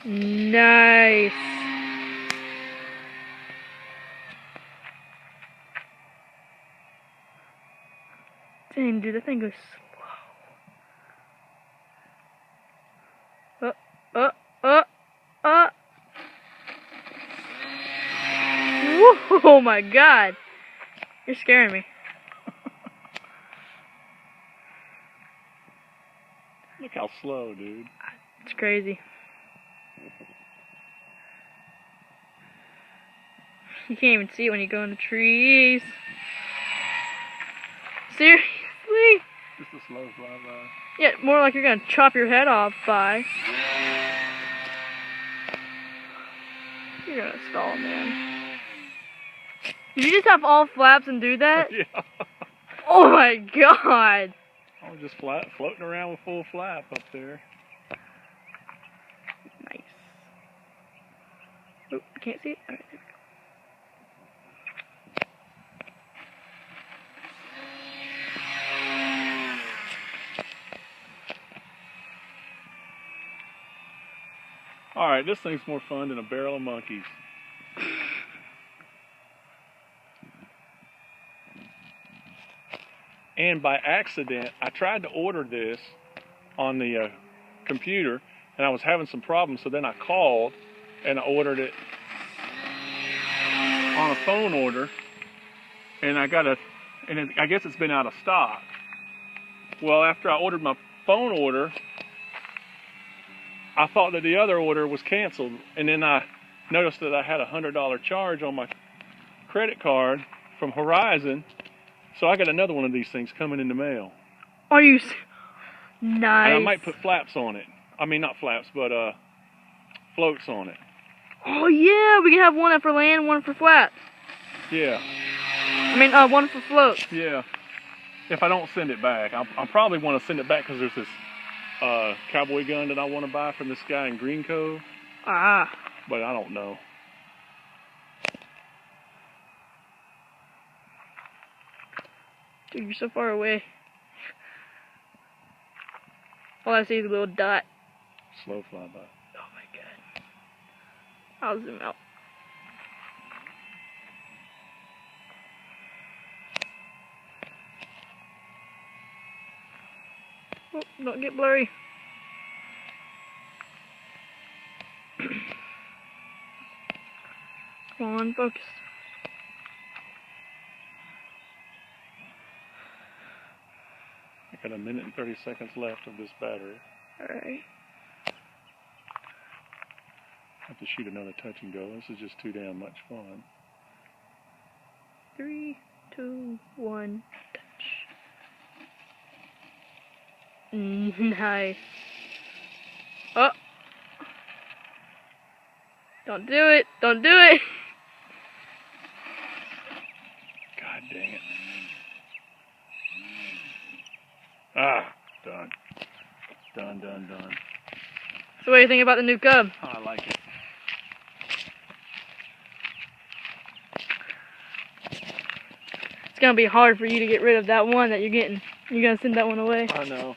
Nice. Dang, dude, that thing goes slow. Oh my god. You're scaring me. Look how slow, dude. It's crazy. You can't even see it when you go in the trees. Seriously? Just a slow flyby. Yeah, more like you're gonna chop your head off by. You're gonna stall, man. Did you just have all flaps and do that? Yeah. Oh my god! I was just floating around with full flap up there. Nice. Oh, I can't see it. Alright, there we go. Alright, this thing's more fun than a barrel of monkeys. And by accident, I tried to order this on the computer, and I was having some problems, so then I called and I ordered it on a phone order, and I guess it's been out of stock. Well, after I ordered my phone order, I thought that the other order was canceled, and then I noticed that I had a $100 charge on my credit card from Horizon, so I got another one of these things coming in the mail. Are you nice? And I might put flaps on it. I mean, not flaps, but floats on it. Oh yeah, we can have one for land, one for flat. Yeah. I mean, one for float. Yeah. If I don't send it back, I'll probably want to send it back because there's this cowboy gun that I want to buy from this guy in Green Cove. Ah. But I don't know. Dude, you're so far away. All I see is a little dot. Slow flyby. Oh my god. I'll zoom out. Oh, don't get blurry. Come on, focus. I got 1 minute and 30 seconds left of this battery. Alright. I have to shoot another touch and go. This is just too damn much fun. 3, 2, 1, touch. Nice. Oh. Don't do it. Don't do it. God dang it. Ah, done. Done. So what do you think about the new Cub? Oh, I like it. It's gonna be hard for you to get rid of that one that you're getting. You're gonna send that one away. I know.